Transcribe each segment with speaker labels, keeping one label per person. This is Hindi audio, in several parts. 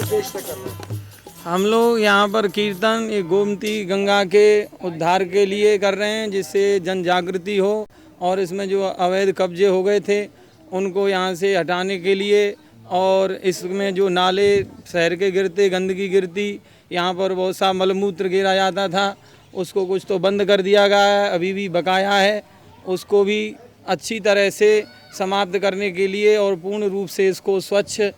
Speaker 1: उद्देश्य से कर रहे हैं?
Speaker 2: हम लोग यहाँ पर कीर्तन ये गोमती गंगा के उद्धार के लिए कर रहे हैं, जिससे जन जागृति हो और इसमें जो अवैध कब्जे हो गए थे उनको यहाँ से हटाने के लिए, और इसमें जो नाले शहर के गिरते, गंदगी गिरती, यहाँ पर बहुत सा मलमूत्र गिरा जाता था, उसको कुछ तो बंद कर दिया गया है, अभी भी बकाया है, उसको भी अच्छी तरह से समाप्त करने के लिए और पूर्ण रूप से इसको स्वच्छ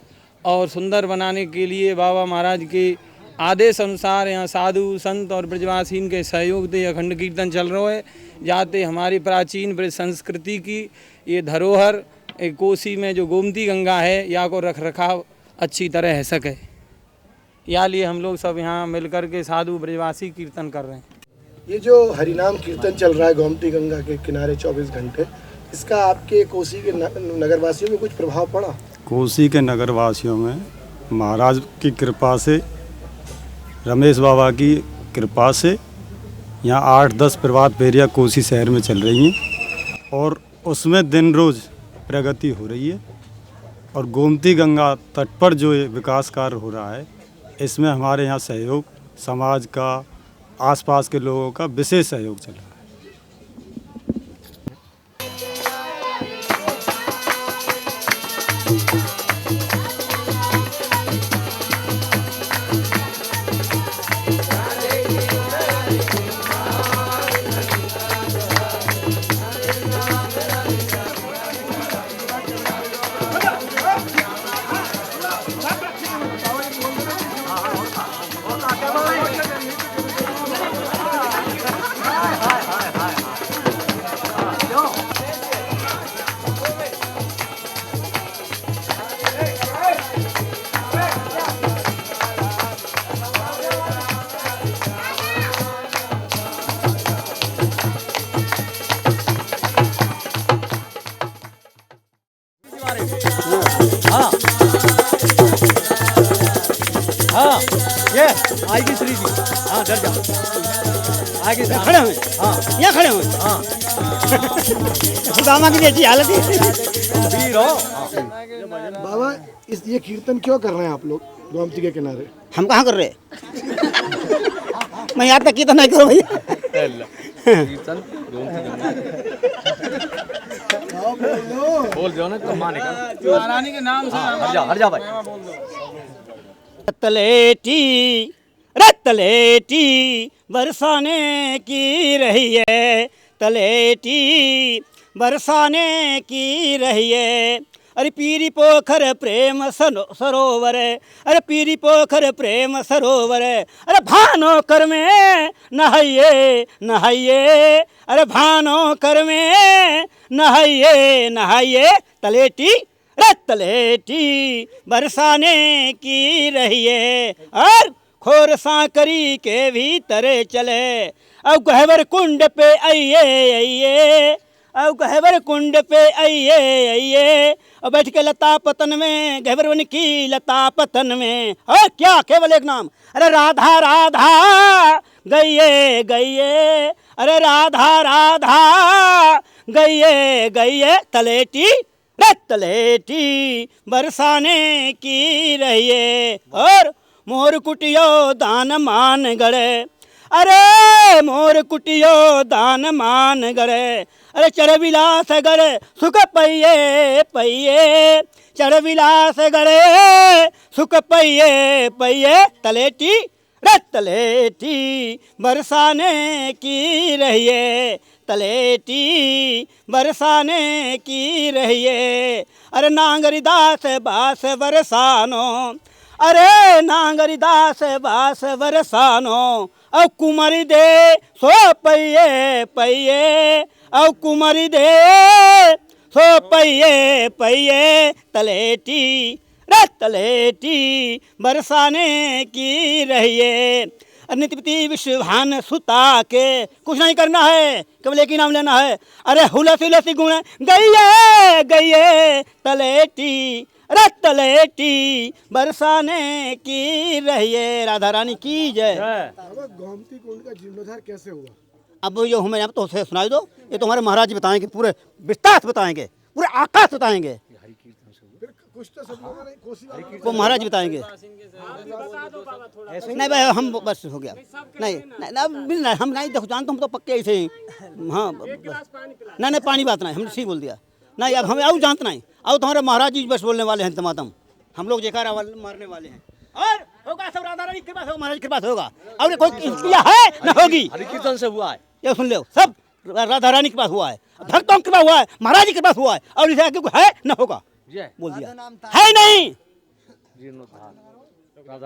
Speaker 2: और सुंदर बनाने के लिए बाबा महाराज के आदेश अनुसार यहाँ साधु संत और ब्रजवासीन के सहयोग से अखंड कीर्तन चल रहा है, जाते हमारी प्राचीन ब्रज संस्कृति की ये धरोहर एक कोसी में जो गोमती गंगा है या को रख रखाव अच्छी तरह है सके, या लिए हम लोग सब यहाँ मिलकर के साधु ब्रजवासी कीर्तन कर रहे हैं।
Speaker 1: ये जो हरिनाम कीर्तन चल रहा है गोमती गंगा के किनारे 24 घंटे, इसका आपके कोसी के नगरवासियों में कुछ प्रभाव पड़ा?
Speaker 3: कोसी के नगरवासियों में महाराज की कृपा से, रमेश बाबा की कृपा से यहाँ 8-10 प्रभात फेरियाँ कोसी शहर में चल रही हैं और उसमें दिन रोज़ प्रगति हो रही है। और गोमती गंगा तट पर जो ये विकास कार्य हो रहा है, इसमें हमारे यहाँ सहयोग, समाज का, आसपास के लोगों का विशेष सहयोग चल रहा है।
Speaker 4: हाँ ये आएगी श्री जी। हाँ डर जाओ, आगे खड़े हुए। हाँ यहाँ खड़े हुए। हाँ दामा की ऐसी हालत है।
Speaker 1: बाबा ये कीर्तन क्यों कर रहे हैं आप लोग गोमती के किनारे?
Speaker 4: हम कहाँ कर रहे? मैं यहाँ तक कीर्तन नहीं करूँ भैया।
Speaker 2: कीर्तन बोल दो ना तो मानेगा, महारानी के नाम से
Speaker 4: हट जा भाई। रतलेटी रतलेटी बरसाने की रही है, तलेटी बरसाने की रही है। अरे पीरी पोखर प्रेम सरोवर, अरे पीरी पोखर प्रेम सरोवर, अरे भानो कर में नहाइए नहाइए, अरे भानो कर में नहाइए नहाइए। तलेटी तलेटी बरसाने की रही है, और खोर सांकरी के भीतर चले, अब गहवर कुंड पे आइए आइए, अब गहवर कुंड पे आइए आइए, और बैठ के लता पतन में, गहवर वन की लता पतन में। और क्या केवल एक नाम, अरे राधा राधा गइए गइए, अरे राधा राधा गइए गइए। तलेटी तलेटी बरसाने की रही है, और मोर कुटियो दान मान गड़े, अरे मोर कुटियो दान मान गड़े, अरे चढ़ विलास गड़े सुख पहिए पहिए, चढ़ विलास गड़े सुख पहिए पहिए। तलेटी तलेटी बरसाने की रही है, तलेटी बरसाने की रही है। अरे नांगरी दास बास बरसानो, अरे नांगरी दास बास बरसानो, अब कुमारी दे सो पहिए पहिए, अब कुमारी दे सो पहिए पहिए। तलेटी तलेटी बरसाने की रही है। नित्यपति विश्वभान सुता के कुछ नहीं करना है, केवल एक ही नाम लेना है। अरे हुलसी हुलसी गुण गइए गइए, तलेटी तलेटी बरसाने की रही है। राधा रानी की जय।
Speaker 1: गोमती कुंड का जीर्णोद्धार कैसे हुआ?
Speaker 4: अब जो हमें आप तो सुनाई दो, ये तो हमारे महाराज जी बताएंगे, पूरे विस्तार से बताएंगे, पूरे आकाश बताएंगे।
Speaker 1: कुछ तो सब लोगों ने कोसी वालों
Speaker 4: वो महाराज बताएंगे। नहीं भाई हम बस हो गया। नहीं नहीं हम नहीं देखो जानते हम तो पक्के ऐसे ही। हाँ नहीं पानी बात नहीं, हमने ठीक बोल दिया। नहीं अब हमें और जानते नहीं, अब तुम्हारे महाराज जी बस बोलने वाले हैं तमातम, हम लोग जयकारा मारने वाले हैं। और होगा सब राधा रानी के पास होगा, महाराज के पास होगा। और कोई क्रिया है न होगी,
Speaker 5: हरि कीर्तन से हुआ है,
Speaker 4: ये सुन लो सब राधा रानी के पास हुआ है, भक्तों के पास हुआ है, महाराज जी के पास हुआ है। और इसे आगे कोई है न होगा, बोल दिया है नहीं।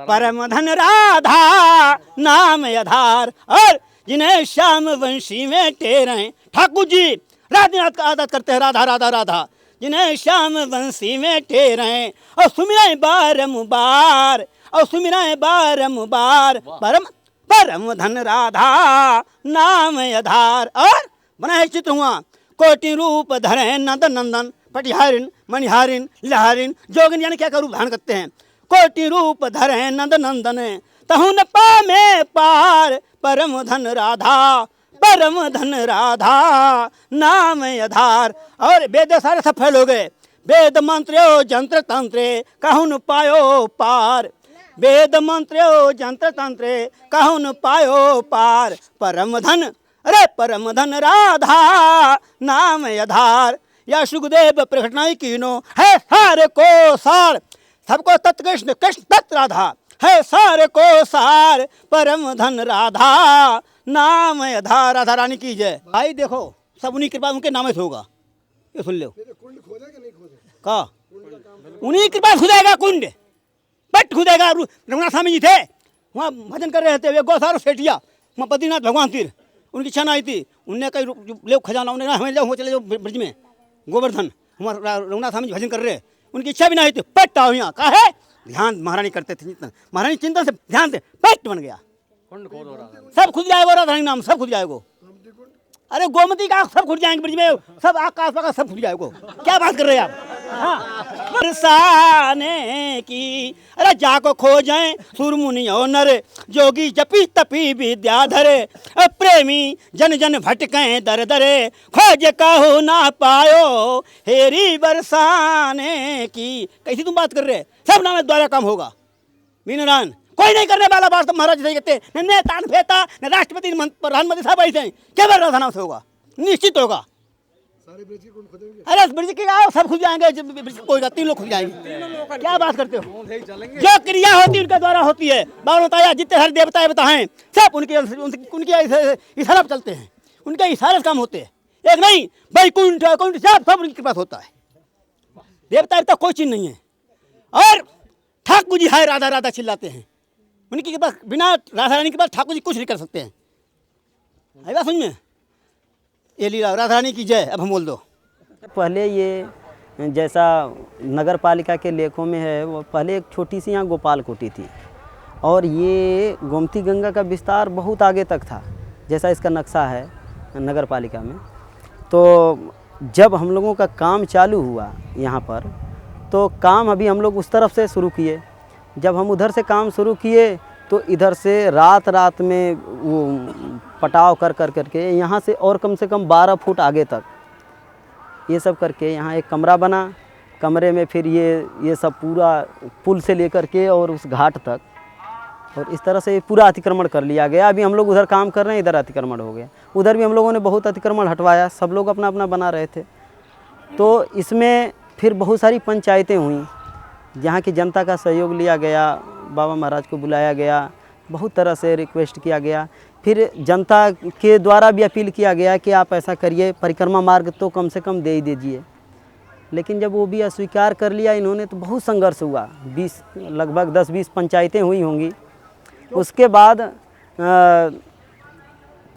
Speaker 4: परम धन राधा नाम आधार, और जिन्हें श्याम वंशी में टेरें ठाकुर जी रात दिन रात का आदत करते हैं राधा राधा राधा, जिन्हें श्याम वंशी में टेरें और सुमिराएं बारंबार, और सुमिराएं बारंबार। परम परम धन राधा नाम आधार। और बना है चित्र हुआ, कोटि रूप धरे नंद नंदन, पटिहारिन मणिहारिन लहारिन जोगिन, यानी क्या रूप धारण करते हैं। कोटि रूप धरे नंद नंदन, तहु न पामे पार। परम धन राधा परम धन राधा नाम आधार। और वेद सारे सब फैल हो गए, वेद मंत्रो जंत्र तंत्रे कहु न पायो पार। वेद मंत्रो जंत्र तंत्रे कहु न पायो पार। परम धन अरे परम धन राधा नाम आधार। या सुखदेव प्रकटनाई कीनो है सारे को सार, सबको तत् कृष्ण कृष्ण तत् राधा है सारे को सार। परम धन राधा नाम आधार। राधा रानी की जय। भाई देखो सब उन्हीं कृपा उनके नाम से होगा, ये सुन लो।
Speaker 1: कुंड खोदा कि नहीं खोदा?
Speaker 4: का उन्हीं कृपा खुदेगा कुंड, पट खुदेगा। रघुनाथ स्वामी जी थे वहाँ भजन कर रहे थे, गौसार सेठिया वहाँ बद्रीनाथ भगवान तीर, उनकी इच्छा आई थी, उनने कहीं ले खजाना, उन्हें हमें जाओ चले जाओ ब्रज में गोवर्धन, हमारा रघुनाथ स्वामी जी भजन कर रहे, उनकी इच्छा भी नहीं थी, पट आओ यहाँ का है। ध्यान महारानी करते थे चिंतन, महारानी चिंतन से ध्यान से पट बन गया, सब खुद जाएगा राधा रानी नाम, सब खुद जाएगा। अरे गोमती का सब खुद जाएंगे ब्रिज में, सब आकाश पाकाश सब खुद जाएगा। क्या बात कर रहे हैं आप? हाँ बरसाने की अरे जाको खो जाए सुर मुनि और नर, जोगी जपी तपी विद्याधरे, प्रेमी जन जन भटके दर दरे, खोज कहो ना पायो हेरी बरसाने की। कैसी तुम बात कर रहे? सब नाम द्वारा काम होगा, मीनरान कोई नहीं करने वाला बात। महाराज नहीं कहते, न नेता न फेता न राष्ट्रपति न प्रधानमंत्री सब ऐसे हैं, केवल राधा नाम से होगा, निश्चित होगा।
Speaker 1: सारे ब्रिज के कुंड खोदेंगे?
Speaker 4: अरे ब्रिज के आओ सब खुद जाएंगे, कोई 3 लोग खुद जाएंगे। क्या बात करते हो? जो क्रिया होती है उनके द्वारा होती है। बाबा बताया जितने सारे देवता बताएं सब उनके इशारा पर चलते हैं, उनके इशारे से काम होते हैं। एक नहीं वैकुंठ वैकुंठ सब उनके कृपा होता है, देवता कोई चीज नहीं है। और ठाकुर जी है राधा राधा चिल्लाते हैं, उनकी के पास बिना राधा रानी के पास ठाकुर जी कुछ नहीं कर सकते हैं। आई बात समझ में? ये लीला राधा रानी की जय। अब हम बोल दो।
Speaker 6: पहले ये जैसा नगर पालिका के लेखों में है, वो पहले एक छोटी सी यहाँ गोपाल कोठी थी, और ये गोमती गंगा का विस्तार बहुत आगे तक था, जैसा इसका नक्शा है नगर पालिका में। तो जब हम लोगों का काम चालू हुआ यहाँ पर, तो काम अभी हम लोग उस तरफ से शुरू किए। जब हम उधर से काम शुरू किए तो इधर से रात में वो पटाव कर करके यहाँ से और कम से कम 12 फुट आगे तक ये सब करके यहाँ एक कमरा बना। कमरे में फिर ये सब पूरा पुल से लेकर के और उस घाट तक, और इस तरह से पूरा अतिक्रमण कर लिया गया। अभी हम लोग उधर काम कर रहे हैं, इधर अतिक्रमण हो गया। उधर भी हम लोगों ने बहुत अतिक्रमण हटवाया, सब लोग अपना अपना बना रहे थे। तो इसमें फिर बहुत सारी पंचायतें हुई, जहाँ की जनता का सहयोग लिया गया, बाबा महाराज को बुलाया गया, बहुत तरह से रिक्वेस्ट किया गया। फिर जनता के द्वारा भी अपील किया गया कि आप ऐसा करिए, परिक्रमा मार्ग तो कम से कम दे ही दीजिए। लेकिन जब वो भी अस्वीकार कर लिया इन्होंने, तो बहुत संघर्ष हुआ। लगभग 10-20 पंचायतें हुई होंगी। उसके बाद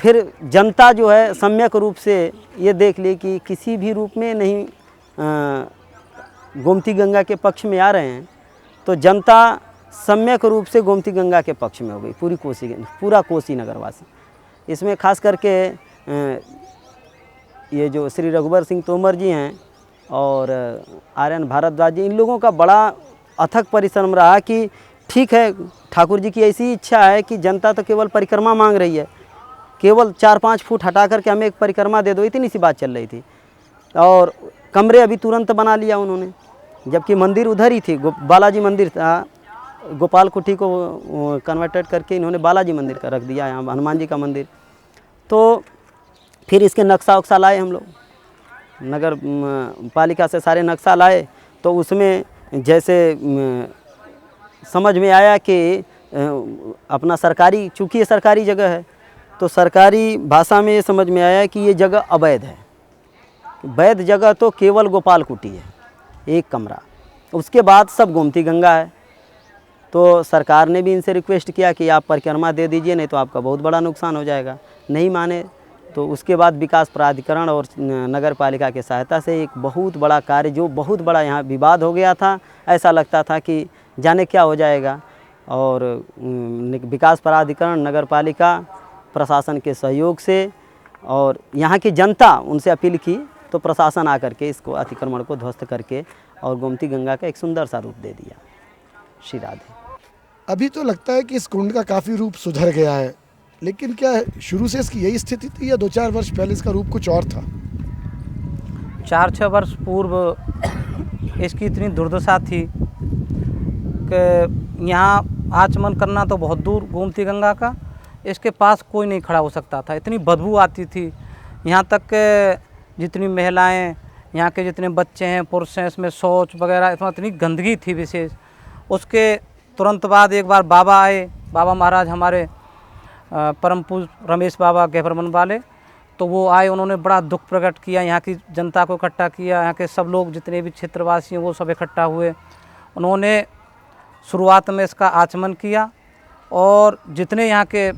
Speaker 6: फिर जनता जो है सम्यक रूप से ये देख ली कि किसी भी रूप में नहीं गोमती गंगा के पक्ष में आ रहे हैं, तो जनता सम्यक रूप से गोमती गंगा के पक्ष में हो गई, पूरा कोसी नगरवासी। इसमें खास करके ये जो श्री रघुवर सिंह तोमर जी हैं और आर्यन भारद्वाज जी, इन लोगों का बड़ा अथक परिश्रम रहा कि ठीक है, ठाकुर जी की ऐसी इच्छा है कि जनता तो केवल परिक्रमा मांग रही है, केवल 4-5 फुट हटा करके हमें एक परिक्रमा दे दो, इतनी सी बात चल रही थी। और कमरे अभी तुरंत बना लिया उन्होंने, जबकि मंदिर उधर ही थी, बालाजी मंदिर था। गोपाल कुटी को कन्वर्टेड करके इन्होंने बालाजी मंदिर का रख दिया, यहाँ हनुमान जी का मंदिर। तो फिर इसके नक्शा उक्सा लाए हम लोग, नगर पालिका से सारे नक्शा लाए। तो उसमें जैसे समझ में आया कि अपना सरकारी, चूँकि ये सरकारी जगह है, तो सरकारी भाषा में ये समझ में आया कि ये जगह अवैध है। वैध जगह तो केवल गोपाल कुटी है, एक कमरा, उसके बाद सब गोमती गंगा है। तो सरकार ने भी इनसे रिक्वेस्ट किया कि आप परिक्रमा दे दीजिए, नहीं तो आपका बहुत बड़ा नुकसान हो जाएगा। नहीं माने, तो उसके बाद विकास प्राधिकरण और नगर पालिका की सहायता से एक बहुत बड़ा कार्य, जो बहुत बड़ा यहाँ विवाद हो गया था, ऐसा लगता था कि जाने क्या हो जाएगा, और विकास प्राधिकरण, नगर पालिका प्रशासन के सहयोग से और यहाँ की जनता उनसे अपील की, तो प्रशासन आकर के इसको अतिक्रमण को ध्वस्त करके और गोमती गंगा का एक सुंदर सा रूप दे दिया। श्री राधे।
Speaker 1: अभी तो लगता है कि इस कुंड का काफ़ी रूप सुधर गया है, लेकिन क्या शुरू से इसकी यही स्थिति थी या 2-4 वर्ष पहले इसका रूप कुछ और था?
Speaker 5: 4-6 वर्ष पूर्व इसकी इतनी दुर्दशा थी कि यहाँ आचमन करना तो बहुत दूर, गोमती गंगा का इसके पास कोई नहीं खड़ा हो सकता था। इतनी बदबू आती थी, यहाँ तक के जितनी महिलाएं, यहाँ के जितने बच्चे हैं, पुरुष हैं, इसमें शौच वगैरह, इतनी गंदगी थी विशेष। उसके तुरंत बाद एक बार बाबा आए, बाबा महाराज हमारे परम पूज्य रमेश बाबा गहबरमन वाले, तो वो आए, उन्होंने बड़ा दुख प्रकट किया, यहाँ की जनता को इकट्ठा किया, यहाँ के सब लोग जितने भी क्षेत्रवासी हैं वो सब इकट्ठा हुए। उन्होंने शुरुआत में इसका आचमन किया और जितने यहाँ के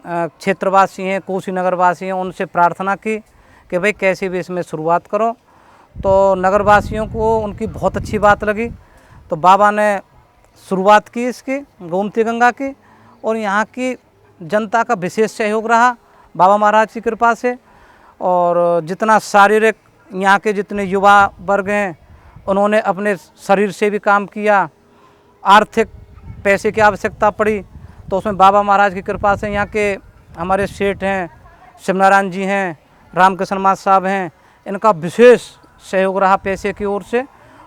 Speaker 5: क्षेत्रवासी हैं, कोसी नगरवासी हैं, उनसे प्रार्थना की कि भाई कैसे भी इसमें शुरुआत करो। तो नगरवासियों को उनकी बहुत अच्छी बात लगी, तो बाबा ने शुरुआत की इसकी, गोमती गंगा की, और यहाँ की जनता का विशेष सहयोग रहा बाबा महाराज की कृपा से। और जितना शारीरिक यहाँ के जितने युवा वर्ग हैं, उन्होंने अपने शरीर से भी काम किया, आर्थिक पैसे की आवश्यकता पड़ी तो उसमें बाबा महाराज की कृपा से यहाँ के हमारे सेठ हैं, शिवनारायण जी हैं, रामकृष्ण मास साहब हैं, इनका विशेष सहयोग रहा पैसे की ओर से,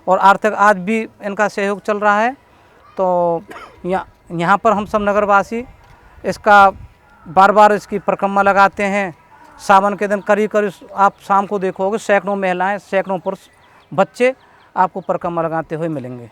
Speaker 5: और आर्थिक आज भी इनका सहयोग चल रहा है। तो यहाँ पर हम सब नगरवासी इसका बार बार इसकी परिक्रमा लगाते हैं। सावन के दिन करीब करीब आप शाम को देखोगे सैकड़ों महिलाएं, सैकड़ों पुरुष, बच्चे आपको परिक्रमा लगाते हुए मिलेंगे।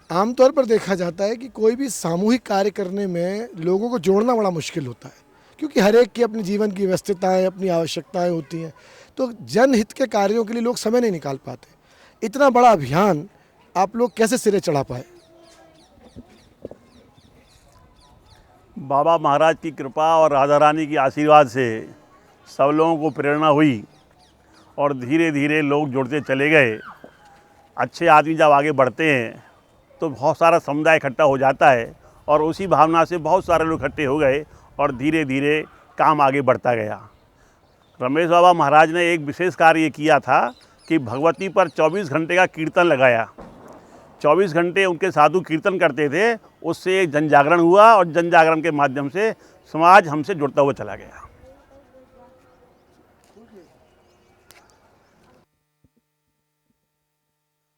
Speaker 1: आमतौर पर देखा जाता है कि कोई भी सामूहिक कार्य करने में लोगों को जोड़ना बड़ा मुश्किल होता है, क्योंकि हर एक की अपनी जीवन की व्यस्तताएं, अपनी आवश्यकताएं होती हैं, तो जनहित के कार्यों के लिए लोग समय नहीं निकाल पाते। इतना बड़ा अभियान आप लोग कैसे सिरे चढ़ा पाए?
Speaker 7: बाबा महाराज की कृपा और राधा रानी की आशीर्वाद से सब लोगों को प्रेरणा हुई और धीरे धीरे लोग जुड़ते चले गए। अच्छे आदमी जब आगे बढ़ते हैं तो बहुत सारा समुदाय इकट्ठा हो जाता है, और उसी भावना से बहुत सारे लोग इकट्ठे हो गए और धीरे धीरे काम आगे बढ़ता गया। रमेश बाबा महाराज ने एक विशेष कार्य ये किया था कि भगवती पर 24 घंटे का कीर्तन लगाया। 24 घंटे उनके साधु कीर्तन करते थे, उससे एक जन जागरण हुआ और जन जागरण के माध्यम से समाज हमसे जुड़ता हुआ चला गया।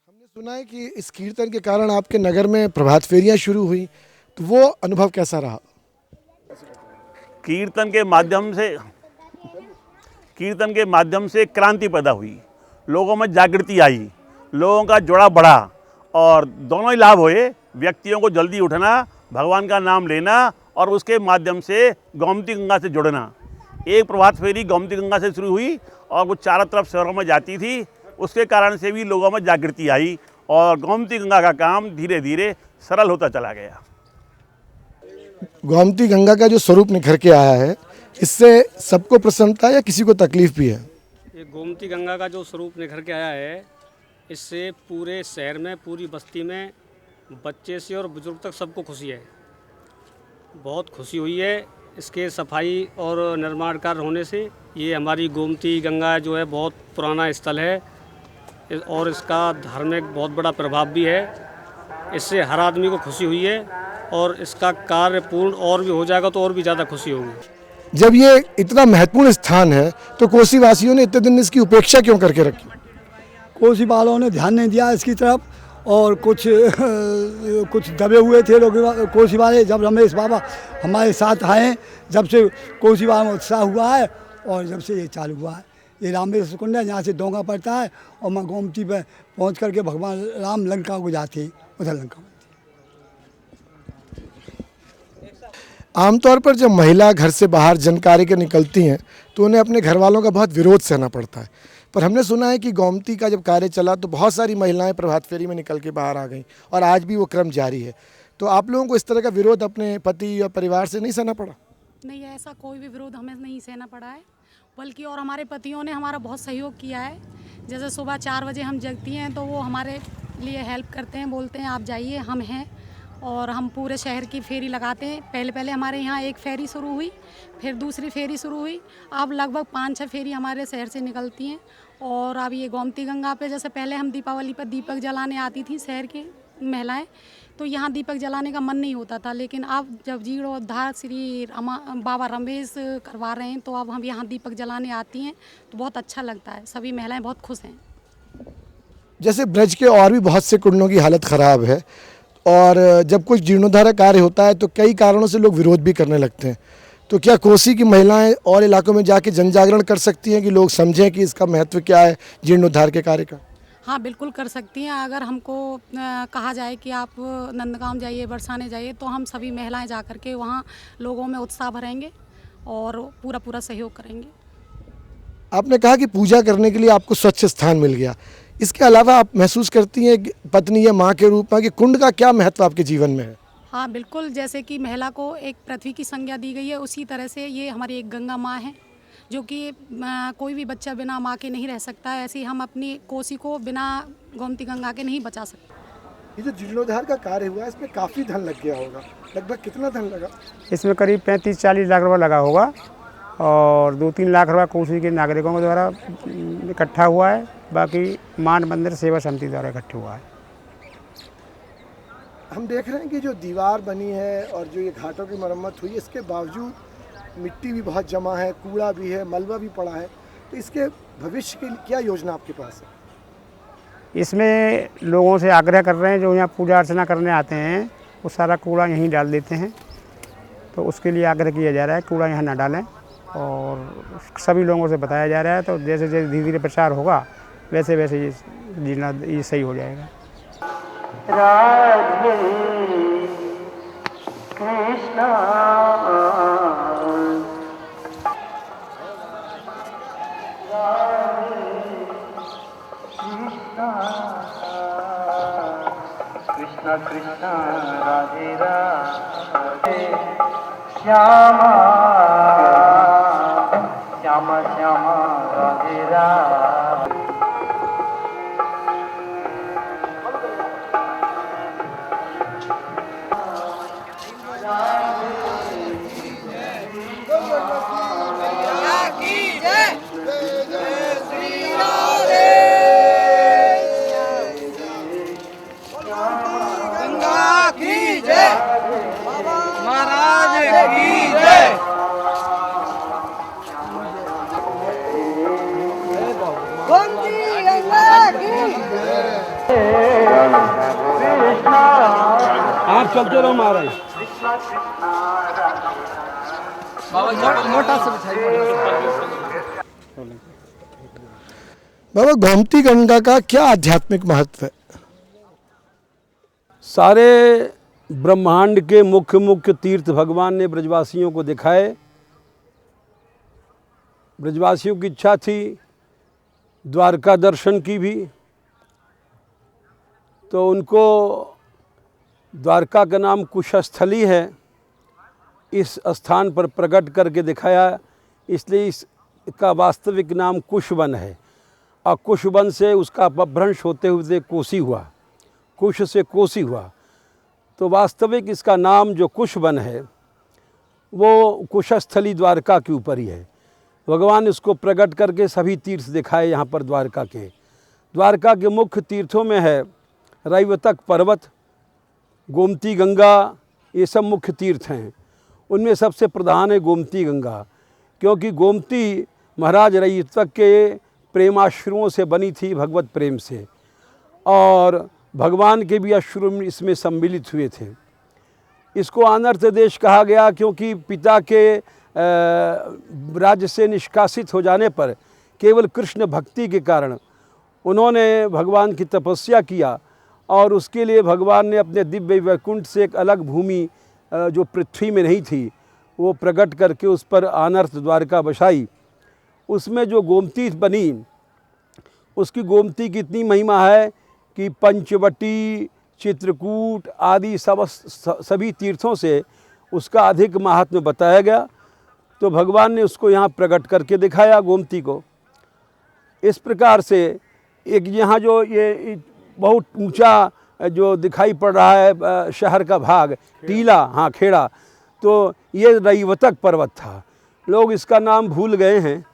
Speaker 1: हमने सुना है कि इस कीर्तन के कारण आपके नगर में प्रभात फेरियां शुरू हुई, तो वो अनुभव कैसा रहा?
Speaker 7: कीर्तन के माध्यम से क्रांति पैदा हुई, लोगों में जागृति आई, लोगों का जोड़ा बढ़ा और दोनों ही लाभ हुए। व्यक्तियों को जल्दी उठना, भगवान का नाम लेना और उसके माध्यम से गोमती गंगा से जुड़ना। एक प्रभात फेरी गोमती गंगा से शुरू हुई और वो चारों तरफ शहरों में जाती थी, उसके कारण से भी लोगों में जागृति आई और गोमती गंगा का काम धीरे धीरे सरल होता चला गया।
Speaker 1: गोमती गंगा का जो स्वरूप निखर के आया है, इससे सबको प्रसन्नता है या किसी को तकलीफ भी है?
Speaker 8: ये गोमती गंगा का जो स्वरूप निखर के आया है, इससे पूरे शहर में, पूरी बस्ती में, बच्चे से और बुजुर्ग तक सबको खुशी है, बहुत खुशी हुई है इसके सफाई और निर्माण कार्य होने से। ये हमारी गोमती गंगा जो है बहुत पुराना स्थल है और इसका धार्मिक बहुत बड़ा प्रभाव भी है। इससे हर आदमी को खुशी हुई है और इसका कार्य पूर्ण और भी हो जाएगा तो और भी ज़्यादा खुशी होगी।
Speaker 1: जब ये इतना महत्वपूर्ण स्थान है तो कोसी वासियों ने इतने दिन इसकी उपेक्षा क्यों करके रखी?
Speaker 9: कोसी वालों ने ध्यान नहीं दिया इसकी तरफ, और कुछ दबे हुए थे लोग कोसी वाले। जब रमेश बाबा हमारे साथ आए, जब से कोसी वाला में उत्साह हुआ है और जब से ये चालू हुआ है। ये रामेश्वर कुंड है, यहाँ से डोंगा पड़ता है और माँ गोमती पे पहुँच करके भगवान राम लंका को जाते हैं, उधर लंका।
Speaker 1: आमतौर पर जब महिला घर से बाहर जन कार्य के निकलती हैं तो उन्हें अपने घर वालों का बहुत विरोध सहना पड़ता है, पर हमने सुना है कि गोमती का जब कार्य चला तो बहुत सारी महिलाएं प्रभात फेरी में निकल के बाहर आ गईं और आज भी वो क्रम जारी है। तो आप लोगों को इस तरह का विरोध अपने पति या परिवार से नहीं सहना पड़ा?
Speaker 10: नहीं, ऐसा कोई भी विरोध हमें नहीं सहना पड़ा है, बल्कि और हमारे पतियों ने हमारा बहुत सहयोग किया है। जैसे सुबह 4 बजे हम जगती हैं तो वो हमारे लिए हेल्प करते हैं, बोलते हैं आप जाइए, हम हैं, और हम पूरे शहर की फेरी लगाते हैं। पहले हमारे यहाँ एक फेरी शुरू हुई, फिर दूसरी फेरी शुरू हुई, अब लगभग 5-6 फेरी हमारे शहर से निकलती हैं। और अब ये गोमती गंगा पे, जैसे पहले हम दीपावली पर दीपक जलाने आती थी शहर की महिलाएं, तो यहाँ दीपक जलाने का मन नहीं होता था, लेकिन अब जब जीर्णोद्धार श्री बाबा रमेश करवा रहे हैं तो अब हम यहाँ दीपक जलाने आती हैं तो बहुत अच्छा लगता है, सभी महिलाएं बहुत खुश हैं।
Speaker 1: जैसे ब्रज के और भी बहुत से कुंडों की हालत ख़राब है और जब कुछ जीर्णोद्धार कार्य होता है तो कई कारणों से लोग विरोध भी करने लगते हैं, तो क्या कोसी की महिलाएं और इलाकों में जाके जन जागरण कर सकती हैं कि लोग समझें कि इसका महत्व क्या है जीर्णोद्धार के कार्य का?
Speaker 10: हाँ, बिल्कुल कर सकती हैं। अगर हमको कहा जाए कि आप नंदगांव जाइए, बरसाने जाइए, तो हम सभी महिलाएं जा कर के वहाँ लोगों में उत्साह भरेंगे और पूरा सहयोग करेंगे।
Speaker 1: आपने कहा कि पूजा करने के लिए आपको स्वच्छ स्थान मिल गया, इसके अलावा आप महसूस करती हैं पत्नी या माँ के रूप में कि कुंड का क्या महत्व आपके जीवन में है?
Speaker 10: हाँ बिल्कुल, जैसे कि महिला को एक पृथ्वी की संज्ञा दी गई है, उसी तरह से ये हमारी एक गंगा माँ है, जो कि कोई भी बच्चा बिना माँ के नहीं रह सकता है। ऐसे ही हम अपनी कोसी को बिना गोमती गंगा के नहीं बचा सकते।
Speaker 1: ये जो जीर्णोद्धार का कार्य हुआ है इसमें काफ़ी धन लग गया होगा, लगभग कितना धन लगा?
Speaker 11: इसमें करीब 35-40 लाख रुपये लगा होगा और 2-3 लाख रुपये कोसी के नागरिकों के द्वारा इकट्ठा हुआ है, बाकी मान मंदिर सेवा समिति द्वारा इकट्ठा हुआ है।
Speaker 1: हम देख रहे हैं कि जो दीवार बनी है और जो ये घाटों की मरम्मत हुई, इसके बावजूद मिट्टी भी बहुत जमा है, कूड़ा भी है, मलबा भी पड़ा है, तो इसके भविष्य की क्या योजना आपके पास है?
Speaker 11: इसमें लोगों से आग्रह कर रहे हैं, जो यहाँ पूजा अर्चना करने आते हैं वो सारा कूड़ा यहीं डाल देते हैं, तो उसके लिए आग्रह किया जा रहा है कूड़ा यहाँ ना डालें, और सभी लोगों से बताया जा रहा है। तो जैसे जैसे धीरे धीरे प्रचार होगा वैसे वैसे ये सही हो जाएगा।
Speaker 12: राधे कृष्णा कृष्णा कृष्णा राधे राधे श्यामा श्यामा श्यामा राधे राधे।
Speaker 11: आप चलते रहो महाराज।
Speaker 1: बाबा, गोमती गंगा का क्या आध्यात्मिक महत्व है?
Speaker 13: सारे ब्रह्मांड के मुख्य तीर्थ भगवान ने ब्रजवासियों को दिखाए। ब्रजवासियों की इच्छा थी द्वारका दर्शन की भी, तो उनको द्वारका का नाम कुशस्थली है, इस स्थान पर प्रकट करके दिखाया, इसलिए इसका वास्तविक नाम कुशवन है। और कुशवन से उसका अपभ्रंश होते हुए कोसी हुआ, कुश से कोसी हुआ, तो वास्तविक इसका नाम जो कुशवन है वो कुशस्थली द्वारका के ऊपर ही है। भगवान इसको प्रकट करके सभी तीर्थ दिखाए यहाँ पर द्वारका के। द्वारका के मुख्य तीर्थों में है रैवतक पर्वत, गोमती गंगा, ये सब मुख्य तीर्थ हैं। उनमें सबसे प्रधान है गोमती गंगा। क्योंकि गोमती महाराज रईतक के प्रेमाश्रुओं से बनी थी, भगवत प्रेम से, और भगवान के भी अश्रु इसमें सम्मिलित हुए थे। इसको अनर्थ देश कहा गया क्योंकि पिता के राज्य से निष्कासित हो जाने पर केवल कृष्ण भक्ति के कारण उन्होंने भगवान की तपस्या किया और उसके लिए भगवान ने अपने दिव्य वैकुंठ से एक अलग भूमि जो पृथ्वी में नहीं थी वो प्रकट करके उस पर अनर्थ द्वारका बसाई। उसमें जो गोमती बनी उसकी गोमती की इतनी महिमा है कि पंचवटी, चित्रकूट आदि सभी तीर्थों से उसका अधिक महात्म्य बताया गया। तो भगवान ने उसको यहाँ प्रकट करके दिखाया गोमती को। इस प्रकार से एक यहाँ जो ये बहुत ऊंचा जो दिखाई पड़ रहा है शहर का भाग टीला, हाँ खेड़ा, तो ये रईवतक पर्वत था। लोग इसका नाम भूल गए हैं,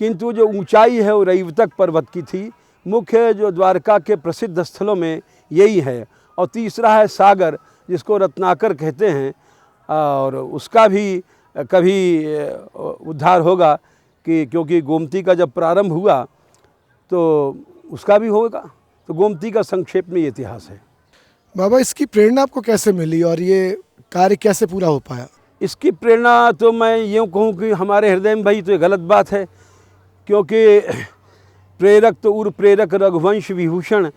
Speaker 13: किंतु जो ऊंचाई है वो रईवतक पर्वत की थी। मुख्य जो द्वारका के प्रसिद्ध स्थलों में यही है। और तीसरा है सागर, जिसको रत्नाकर कहते हैं, और उसका भी कभी उद्धार होगा कि क्योंकि गोमती का जब प्रारंभ हुआ तो उसका भी होगा। तो गोमती का संक्षेप में ये इतिहास है।
Speaker 1: बाबा, इसकी प्रेरणा आपको कैसे मिली और ये कार्य कैसे पूरा हो पाया?
Speaker 13: इसकी प्रेरणा तो मैं यूँ कहूँ कि हमारे हृदय में भाई तो ये गलत बात है, क्योंकि प्रेरक तो उर प्रेरक रघुवंश विभूषण।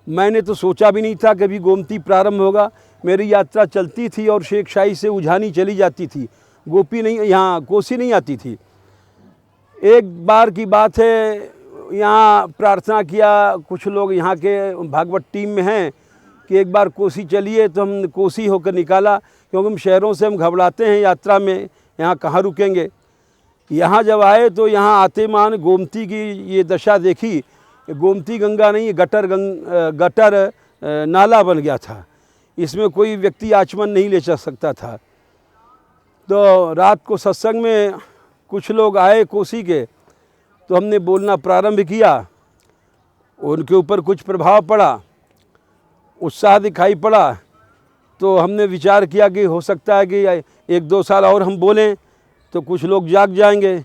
Speaker 13: मैंने तो सोचा भी नहीं था कभी गोमती प्रारंभ होगा। मेरी यात्रा चलती थी और शेखशाही से उझानी चली जाती थी, गोपी नहीं, यहाँ कोसी नहीं आती थी। एक बार की बात है, यहाँ प्रार्थना किया, कुछ लोग यहाँ के भागवत टीम में हैं कि एक बार कोसी चलिए, तो हम कोसी होकर निकाला, क्योंकि हम शहरों से हम घबराते हैं यात्रा में, यहाँ कहाँ रुकेंगे। यहाँ जब आए तो यहाँ आते मान गोमती की ये दशा देखी। गोमती गंगा नहीं, गटर नाला बन गया था। इसमें कोई व्यक्ति आचमन नहीं ले जा सकता था। तो रात को सत्संग में कुछ लोग आए कोसी के, तो हमने बोलना प्रारंभ किया। उनके ऊपर कुछ प्रभाव पड़ा, उत्साह दिखाई पड़ा। तो हमने विचार किया कि हो सकता है कि 1-2 साल और हम बोलें तो कुछ लोग जाग जाएंगे।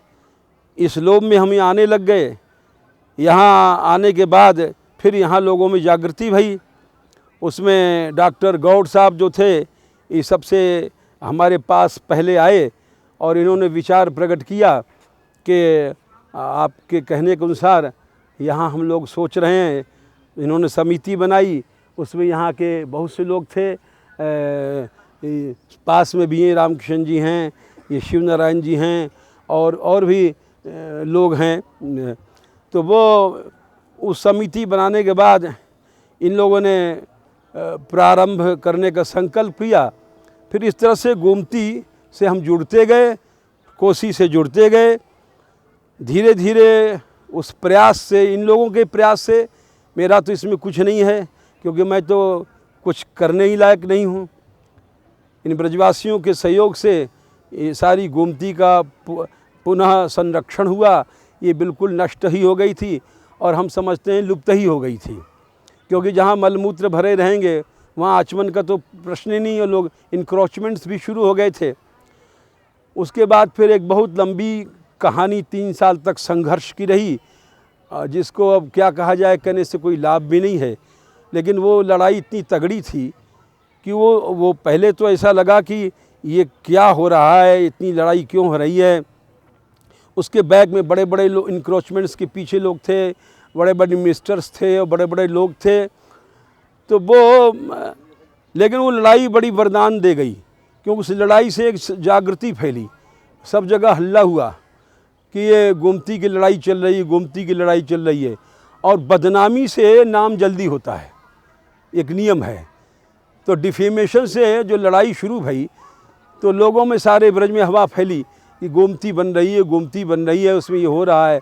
Speaker 13: इस लोभ में हम आने लग गए। यहाँ आने के बाद फिर यहाँ लोगों में जागृति भई। उसमें डॉक्टर गौड़ साहब जो थे, ये सबसे हमारे पास पहले आए और इन्होंने विचार प्रकट किया कि आपके कहने के अनुसार यहाँ हम लोग सोच रहे हैं। इन्होंने समिति बनाई, उसमें यहाँ के बहुत से लोग थे। पास में भी ये रामकृष्ण जी हैं, ये शिव नारायण जी हैं, और भी लोग हैं। तो वो उस समिति बनाने के बाद इन लोगों ने प्रारंभ करने का संकल्प किया। फिर इस तरह से गोमती से हम जुड़ते गए, कोसी से जुड़ते गए। धीरे धीरे उस प्रयास से, इन लोगों के प्रयास से, मेरा तो इसमें कुछ नहीं है क्योंकि मैं तो कुछ करने ही लायक नहीं हूँ। इन ब्रजवासियों के सहयोग से ये सारी गोमती का पुनः संरक्षण हुआ। ये बिल्कुल नष्ट ही हो गई थी और हम समझते हैं लुप्त ही हो गई थी, क्योंकि जहाँ मलमूत्र भरे रहेंगे वहाँ आचमन का तो प्रश्न ही नहीं है। लोग इंक्रोचमेंट्स भी शुरू हो गए थे। उसके बाद फिर एक बहुत लंबी कहानी 3 साल तक संघर्ष की रही, जिसको अब क्या कहा जाए, कहने से कोई लाभ भी नहीं है। लेकिन वो लड़ाई इतनी तगड़ी थी कि वो पहले तो ऐसा लगा कि ये क्या हो रहा है, इतनी लड़ाई क्यों हो रही है। उसके बैक में बड़े बड़े लोग, इंक्रोचमेंट्स के पीछे लोग थे, बड़े बड़े मिनिस्टर्स थे और बड़े बड़े लोग थे। तो लेकिन वो लड़ाई बड़ी वरदान दे गई, क्योंकि उस लड़ाई से एक जागृति फैली। सब जगह हल्ला हुआ कि ये गोमती की लड़ाई चल रही है, गोमती की लड़ाई चल रही है। और बदनामी से नाम जल्दी होता है, एक नियम है। तो डिफेमेशन से जो लड़ाई शुरू भई, तो लोगों में, सारे ब्रज में हवा फैली कि गोमती बन रही है, गोमती बन रही है, उसमें ये हो रहा है।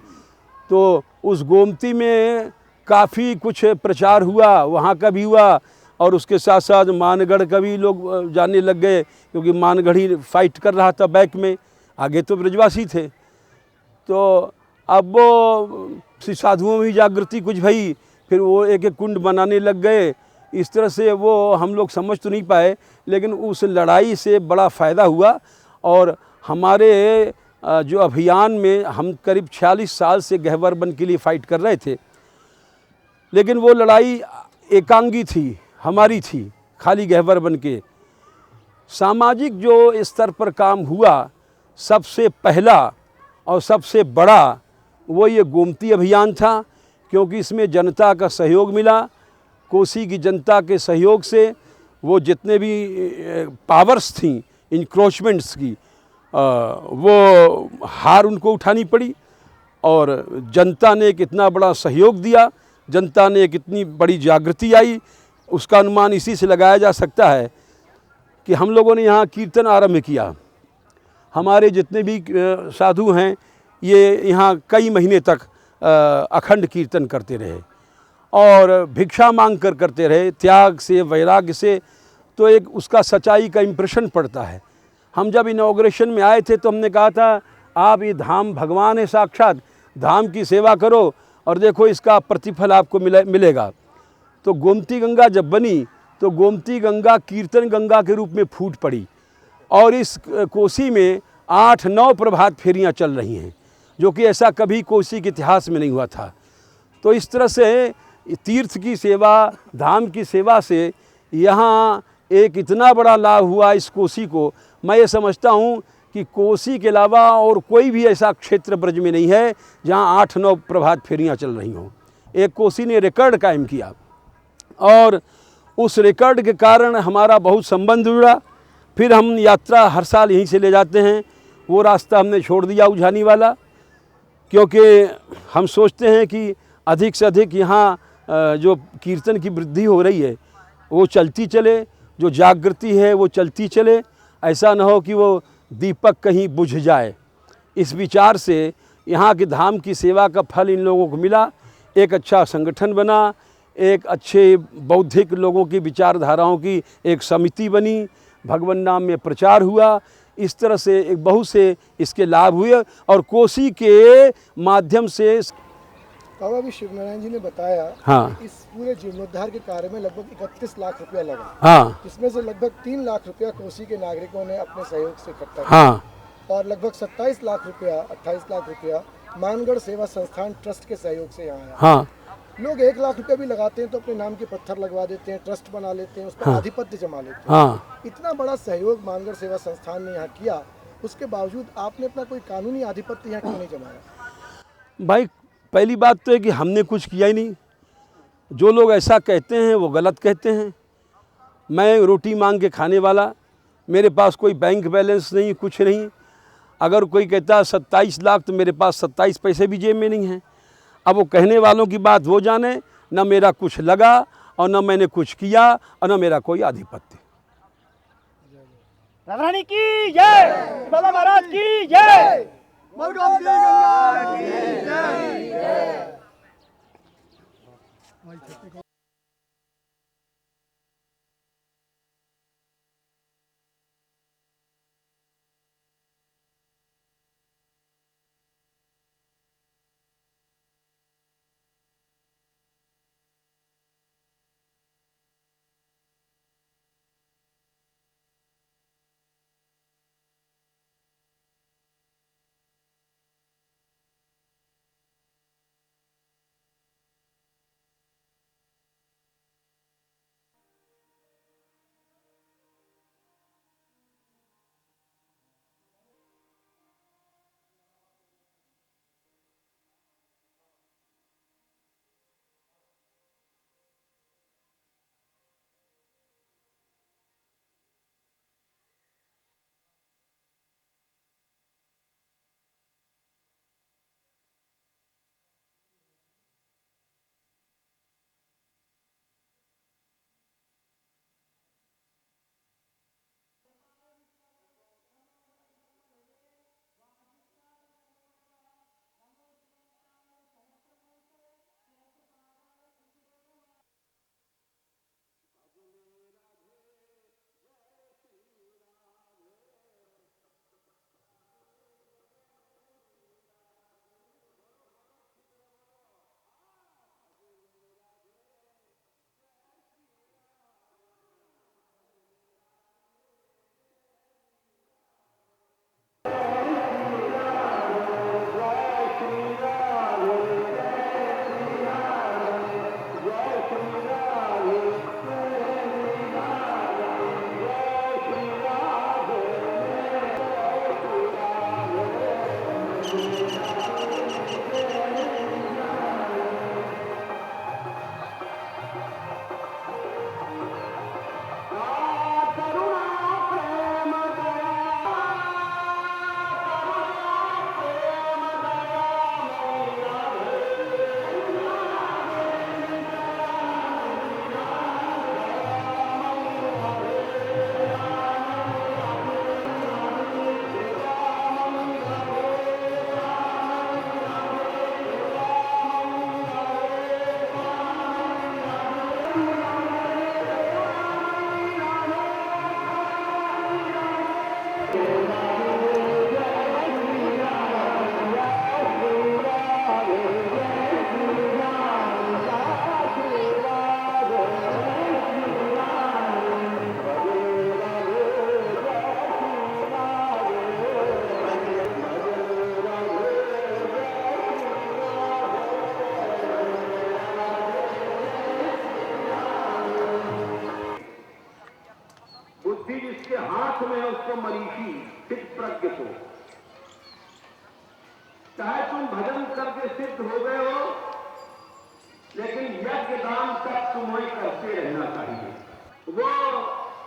Speaker 13: तो उस गोमती में काफ़ी कुछ प्रचार हुआ, वहाँ का भी हुआ, और उसके साथ साथ मानगढ़ का भी लोग जानने लग गए, क्योंकि मानगढ़ ही फाइट कर रहा था बैक में, आगे तो ब्रजवासी थे। तो अब वो साधुओं में भी जागृति कुछ भई, फिर वो एक एक कुंड बनाने लग गए। इस तरह से वो हम लोग समझ तो नहीं पाए, लेकिन उस लड़ाई से बड़ा फ़ायदा हुआ। और हमारे जो अभियान में हम करीब 46 साल से गहवर वन के लिए फ़ाइट कर रहे थे, लेकिन वो लड़ाई एकांगी थी, हमारी थी, खाली गहवर वन के। सामाजिक जो स्तर पर काम हुआ सबसे पहला और सबसे बड़ा वो ये गोमती अभियान था, क्योंकि इसमें जनता का सहयोग मिला। कोसी की जनता के सहयोग से वो जितने भी पावर्स थीं इंक्रोचमेंट्स की, वो हार उनको उठानी पड़ी और जनता ने एक इतना बड़ा सहयोग दिया, जनता ने एक इतनी बड़ी जागृति आई। उसका अनुमान इसी से लगाया जा सकता है कि हम लोगों ने यहाँ कीर्तन आरंभ किया। हमारे जितने भी साधु हैं ये यहाँ कई महीने तक अखंड कीर्तन करते रहे और भिक्षा मांग कर करते रहे, त्याग से, वैराग्य से। तो एक उसका सच्चाई का इम्प्रेशन पड़ता है। हम जब इनॉग्रेशन में आए थे तो हमने कहा था आप ये धाम भगवान है साक्षात, धाम की सेवा करो और देखो इसका प्रतिफल आपको मिलेगा। तो गोमती गंगा जब बनी तो गोमती गंगा कीर्तन गंगा के रूप में फूट पड़ी और इस कोसी में 8-9 प्रभात फेरियां चल रही हैं, जो कि ऐसा कभी कोसी के इतिहास में नहीं हुआ था। तो इस तरह से तीर्थ की सेवा, धाम की सेवा से यहाँ एक इतना बड़ा लाभ हुआ इस कोसी को। मैं ये समझता हूँ कि कोसी के अलावा और कोई भी ऐसा क्षेत्र ब्रज में नहीं है जहाँ 8-9 प्रभात फेरियाँ चल रही हों। एक कोसी ने रिकॉर्ड कायम किया और उस रिकॉर्ड के कारण हमारा बहुत संबंध जुड़ा। फिर हम यात्रा हर साल यहीं से ले जाते हैं। वो रास्ता हमने छोड़ दिया उझानी वाला, क्योंकि हम सोचते हैं कि अधिक से अधिक यहाँ जो कीर्तन की वृद्धि हो रही है वो चलती चले, जो जागृति है वो चलती चले। ऐसा न हो कि वो दीपक कहीं बुझ जाए। इस विचार से यहाँ के धाम की सेवा का फल इन लोगों को मिला। एक अच्छा संगठन बना, एक अच्छे बौद्धिक लोगों की विचारधाराओं की एक समिति बनी, भगवान नाम में प्रचार हुआ। इस तरह से एक बहुत से इसके लाभ हुए और कोसी के माध्यम से
Speaker 1: बाबा अभी शिवनारायण जी ने बताया
Speaker 13: हाँ।
Speaker 1: इस पूरे जीर्णोद्धार के कार्य में लगभग 31 लाख रुपया लगा।
Speaker 13: हाँ।
Speaker 1: इसमें से लगभग 3 लाख रुपया कोसी के नागरिकों ने अपने सहयोग से इकट्ठा किया।
Speaker 13: हाँ।
Speaker 1: और लगभग 27 लाख रुपया 28 लाख रुपया मानगढ़ सेवा संस्थान ट्रस्ट के सहयोग से यहाँ आया।
Speaker 13: हाँ।
Speaker 1: लोग 1 लाख रुपया भी लगाते हैं तो अपने नाम के पत्थर लगवा देते हैं, ट्रस्ट बना लेते हैं, उस पर
Speaker 13: हाँ।
Speaker 1: आधिपत्य जमा लेते हैं।
Speaker 13: हाँ।
Speaker 1: इतना बड़ा सहयोग मानगढ़ सेवा संस्थान ने यहाँ किया, उसके बावजूद आपने अपना कोई कानूनी आधिपत्य यहाँ क्यों नहीं जमाया?
Speaker 13: भाई पहली बात तो है कि हमने कुछ किया ही नहीं। जो लोग ऐसा कहते हैं वो गलत कहते हैं। मैं रोटी मांग के खाने वाला, मेरे पास कोई बैंक बैलेंस नहीं, कुछ नहीं। अगर कोई कहता है 27 लाख तो मेरे पास 27 पैसे भी जेब में नहीं हैं। अब वो कहने वालों की बात वो जाने, न मेरा कुछ लगा और न मैंने कुछ किया और न मेरा कोई आधिपत्य।
Speaker 4: राधा रानी की जय, बाबा महाराज की जय।
Speaker 13: तुम भजन करके सिद्ध हो गए हो, लेकिन यज्ञ दान तक तुम्हें करते रहना चाहिए। वो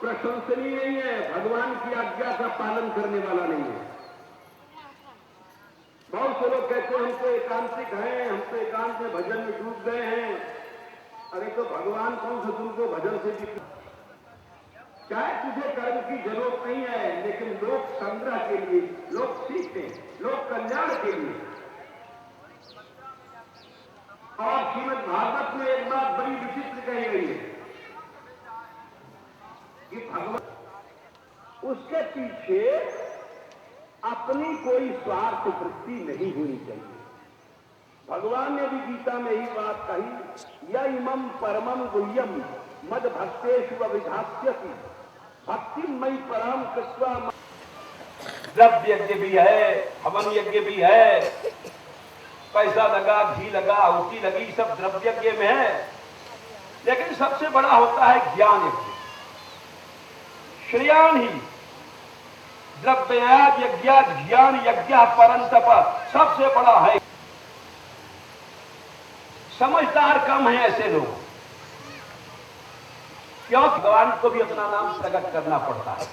Speaker 13: प्रशंसनीय नहीं है, भगवान की आज्ञा का पालन करने वाला नहीं है। बहुत से लोग कहते हैं हम तो एकांतिक हैं, हम तो एकांत में भजन में डूब गए हैं। अरे तो भगवान कौन से तुमको भजन से जीत, चाहे तुझे कर्म की जरूरत नहीं है, लेकिन लोक संग्रह के लिए, लोक सीखते, लोक कल्याण के लिए। और श्रीमद् भागवत में एक बात बड़ी विचित्र कही गई है कि भगवान उसके पीछे अपनी कोई स्वार्थ वृत्ति नहीं होनी चाहिए। भगवान ने भी गीता में ही बात कही, या इमं परमं गुह्यम मद भक्तेषु अभिधास्यति भक्ति मई परम कृत्वा। द्रव्य यज्ञ भी है, हवन यज्ञ भी है, पैसा लगा, घी लगा, आहुति लगी, सब द्रव्य यज्ञ में है। लेकिन सबसे बड़ा होता है ज्ञान यज्ञ। श्रेयान ही द्रव्याद यज्ञ ज्ञान यज्ञ परंतप सबसे बड़ा है। समझदार कम है ऐसे लोग, क्यों? भगवान को भी अपना नाम प्रकट करना पड़ता है।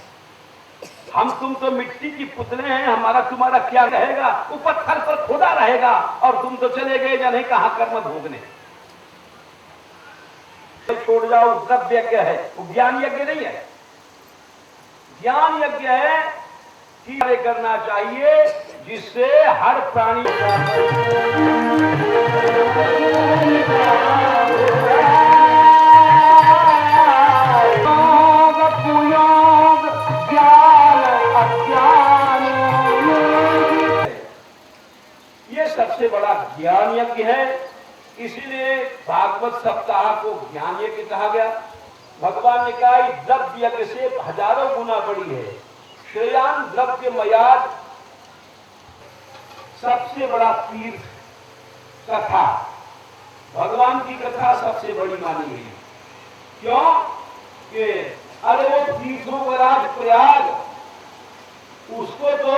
Speaker 13: हम तुम तो मिट्टी की पुतले हैं, हमारा तुम्हारा क्या रहेगा? वो पत्थर पर खोदा रहेगा और तुम तो चले गए जाने कहां कर्म भोगने। छोड़ जाओ, द्रव्य यज्ञ है, वो ज्ञान यज्ञ नहीं है। ज्ञान यज्ञ है कि कार्य करना चाहिए जिससे हर प्राणी ये सबसे बड़ा ज्ञान यज्ञ है। इसीलिए भागवत सप्ताह को ज्ञान यज्ञ कहा गया। भगवान ने कहा द्रव्य यज्ञ से हजारों गुना बड़ी है। श्रेयान द्रव्य मयाद सबसे बड़ा तीर्थ कथा, भगवान की कथा सबसे बड़ी मानी गई। क्यों? कि अरे वो तीर्थों का राज प्रयाग, उसको तो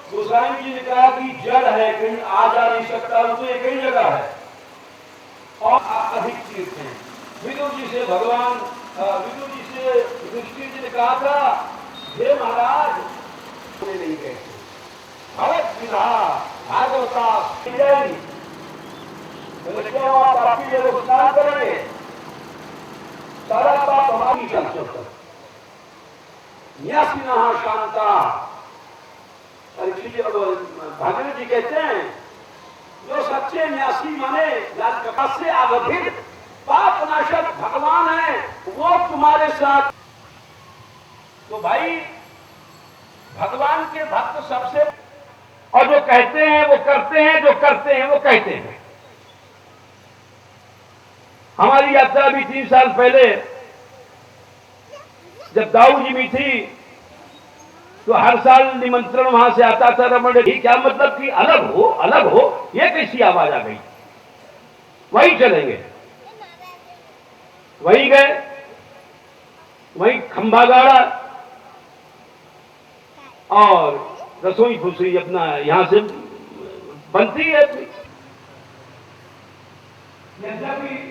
Speaker 13: गोसाई जी ने कहा कि जड़ है, कहीं आ जा नहीं सकता, वो तो एक ही जगह है। और अधिक तीर्थ हैं। विदुर जी से भगवान, विदुर जी से युधिष्ठिर जी ने कहा था, हे महाराज नहीं गए भगवत विधा भागवता पापी लोग स्नान करेंगे, सारा पाप हमारी चलते न्यासिना शांता। भागवत जी कहते हैं जो सच्चे न्यासी माने से अवधित पाप नाशक भगवान है, वो तुम्हारे साथ। तो भाई भगवान के भक्त सबसे, और जो कहते हैं वो करते हैं, जो करते हैं वो कहते हैं। हमारी यात्रा भी 3 साल पहले जब दाऊ जी में थी तो हर साल निमंत्रण वहां से आता था। रमण क्या मतलब कि अलग हो, अलग हो, ये कैसी आवाज आ गई? वही चलेंगे, वही गए, वही खंभा गाड़ा और रसोई फुसरी अपना यहां से बनती है। जैसा कि